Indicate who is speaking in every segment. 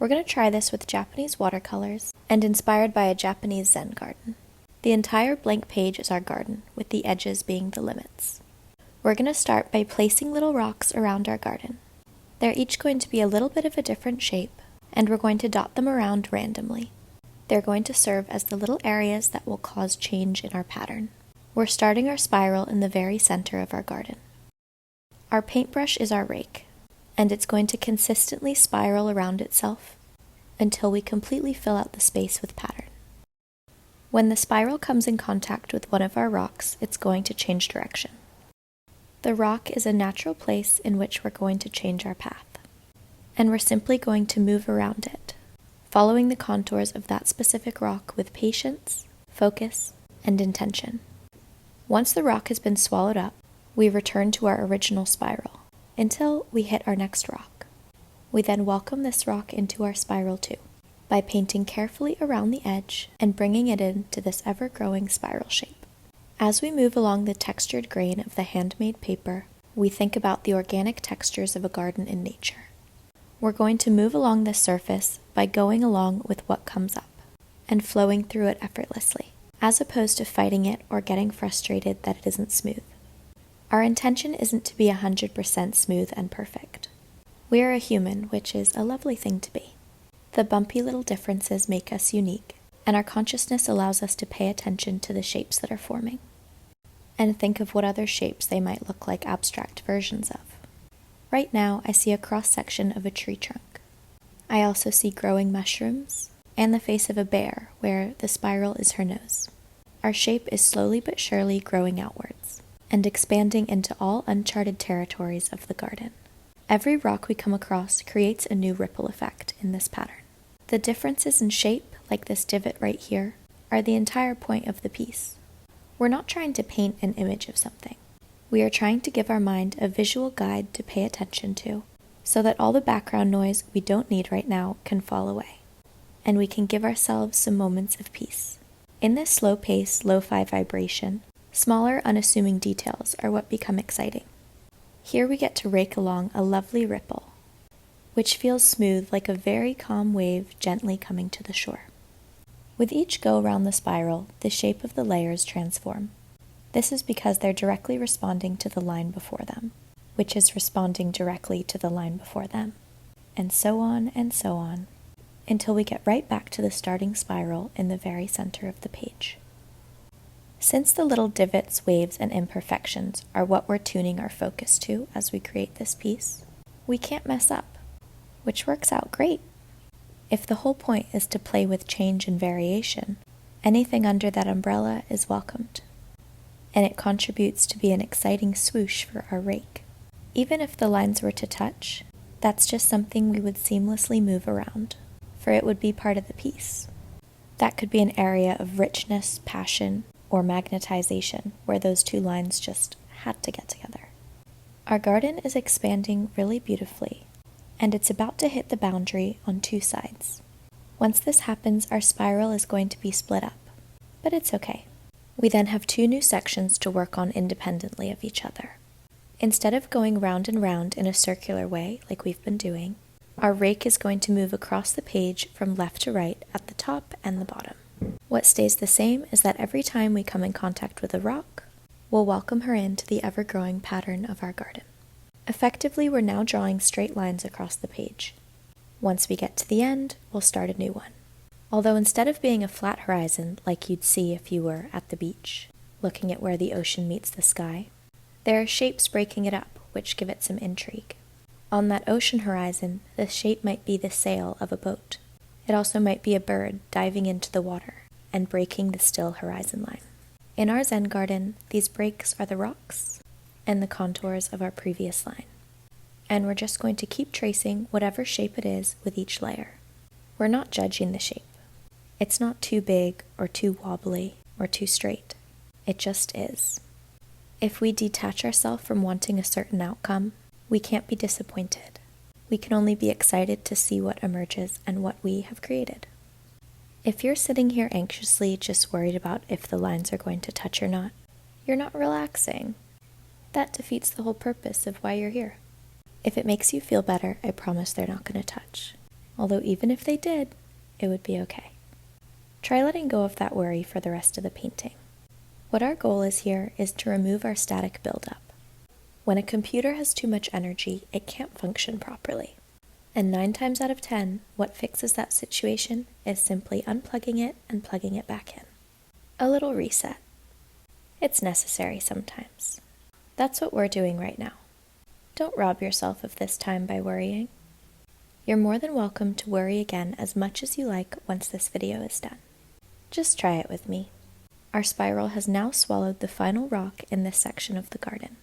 Speaker 1: We're going to try this with Japanese watercolors and inspired by a Japanese Zen garden. The entire blank page is our garden, with the edges being the limits. We're going to start by placing little rocks around our garden. They're each going to be a little bit of a different shape, and we're going to dot them around randomly. They're going to serve as the little areas that will cause change in our pattern. We're starting our spiral in the very center of our garden. Our paintbrush is our rake, and it's going to consistently spiral around itself until we completely fill out the space with pattern. When the spiral comes in contact with one of our rocks, it's going to change direction. The rock is a natural place in which we're going to change our path, and we're simply going to move around it, following the contours of that specific rock with patience, focus, and intention. Once the rock has been swallowed up, we return to our original spiral until we hit our next rock. We then welcome this rock into our spiral too, by painting carefully around the edge and bringing it into this ever-growing spiral shape. As we move along the textured grain of the handmade paper, we think about the organic textures of a garden in nature. We're going to move along this surface by going along with what comes up and flowing through it effortlessly, as opposed to fighting it or getting frustrated that it isn't smooth. Our intention isn't to be 100% smooth and perfect. We are a human, which is a lovely thing to be. The bumpy little differences make us unique, and our consciousness allows us to pay attention to the shapes that are forming, and think of what other shapes they might look like abstract versions of. Right now, I see a cross-section of a tree trunk. I also see growing mushrooms, and the face of a bear, where the spiral is her nose. Our shape is slowly but surely growing outwards, and expanding into all uncharted territories of the garden. Every rock we come across creates a new ripple effect in this pattern. The differences in shape, like this divot right here, are the entire point of the piece. We're not trying to paint an image of something. We are trying to give our mind a visual guide to pay attention to, so that all the background noise we don't need right now can fall away, and we can give ourselves some moments of peace. In this slow pace, lo-fi vibration, smaller, unassuming details are what become exciting. Here we get to rake along a lovely ripple, which feels smooth like a very calm wave gently coming to the shore. With each go around the spiral, the shape of the layers transform. This is because they're directly responding to the line before them, which is responding directly to the line before them, and so on, until we get right back to the starting spiral in the very center of the page. Since the little divots, waves, and imperfections are what we're tuning our focus to as we create this piece, we can't mess up, which works out great. If the whole point is to play with change and variation, anything under that umbrella is welcomed, and it contributes to be an exciting swoosh for our rake. Even if the lines were to touch, that's just something we would seamlessly move around, for it would be part of the piece. That could be an area of richness, passion, or magnetization, where those two lines just had to get together. Our garden is expanding really beautifully, and it's about to hit the boundary on two sides. Once this happens, our spiral is going to be split up, but it's okay. We then have two new sections to work on independently of each other. Instead of going round and round in a circular way like we've been doing, our rake is going to move across the page from left to right at the top and the bottom. What stays the same is that every time we come in contact with a rock, we'll welcome her into the ever-growing pattern of our garden. Effectively, we're now drawing straight lines across the page. Once we get to the end, we'll start a new one. Although instead of being a flat horizon like you'd see if you were at the beach, looking at where the ocean meets the sky, there are shapes breaking it up, which give it some intrigue. On that ocean horizon, the shape might be the sail of a boat. It also might be a bird diving into the water and breaking the still horizon line. In our Zen garden, these breaks are the rocks and the contours of our previous line. And we're just going to keep tracing whatever shape it is with each layer. We're not judging the shape. It's not too big or too wobbly or too straight. It just is. If we detach ourselves from wanting a certain outcome, we can't be disappointed. We can only be excited to see what emerges and what we have created. If you're sitting here anxiously just worried about if the lines are going to touch or not, you're not relaxing. That defeats the whole purpose of why you're here. If it makes you feel better, I promise they're not going to touch. although even if they did, it would be okay. Try letting go of that worry for the rest of the painting. What our goal is here is to remove our static buildup. When a computer has too much energy, it can't function properly. And 9 times out of 10, what fixes that situation is simply unplugging it and plugging it back in. A little reset. It's necessary sometimes. That's what we're doing right now. Don't rob yourself of this time by worrying. You're more than welcome to worry again as much as you like once this video is done. Just try it with me. Our spiral has now swallowed the final rock in this section of the garden,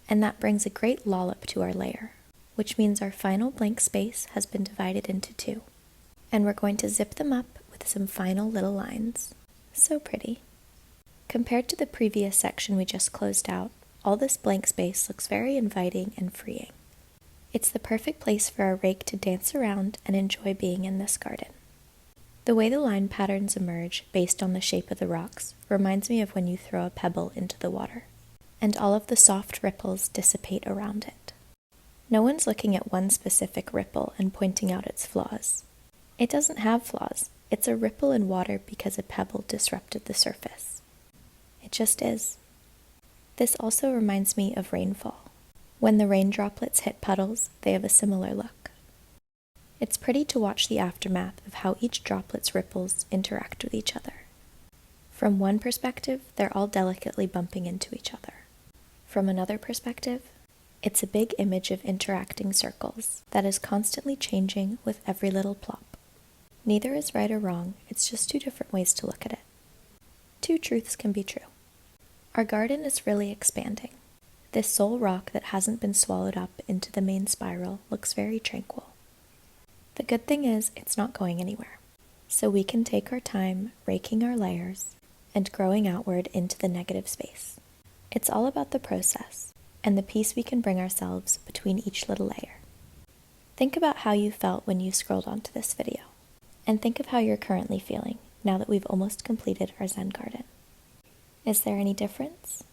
Speaker 1: and that brings a great lollop to our layer, which means our final blank space has been divided into 2. And we're going to zip them up with some final little lines. So pretty. Compared to the previous section we just closed out, all this blank space looks very inviting and freeing. It's the perfect place for our rake to dance around and enjoy being in this garden. The way the line patterns emerge based on the shape of the rocks reminds me of when you throw a pebble into the water, and all of the soft ripples dissipate around it. No one's looking at one specific ripple and pointing out its flaws. It doesn't have flaws. It's a ripple in water because a pebble disrupted the surface. It just is. This also reminds me of rainfall. When the rain droplets hit puddles, they have a similar look. It's pretty to watch the aftermath of how each droplet's ripples interact with each other. From one perspective, they're all delicately bumping into each other. From another perspective, it's a big image of interacting circles that is constantly changing with every little plop. Neither is right or wrong, it's just 2 different ways to look at it. 2 truths can be true. Our garden is really expanding. This sole rock that hasn't been swallowed up into the main spiral looks very tranquil. The good thing is it's not going anywhere, so we can take our time raking our layers and growing outward into the negative space. It's all about the process and the peace we can bring ourselves between each little layer. Think about how you felt when you scrolled onto this video, and think of how you're currently feeling now that we've almost completed our Zen garden. Is there any difference?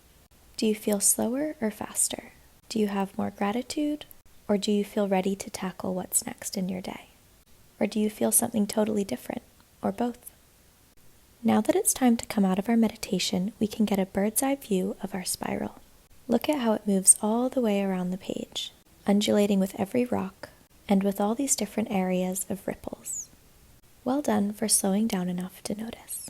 Speaker 1: Do you feel slower or faster? Do you have more gratitude? Or do you feel ready to tackle what's next in your day? Or do you feel something totally different? Or both? Now that it's time to come out of our meditation, we can get a bird's eye view of our spiral. Look at how it moves all the way around the page, undulating with every rock, and with all these different areas of ripples. Well done for slowing down enough to notice.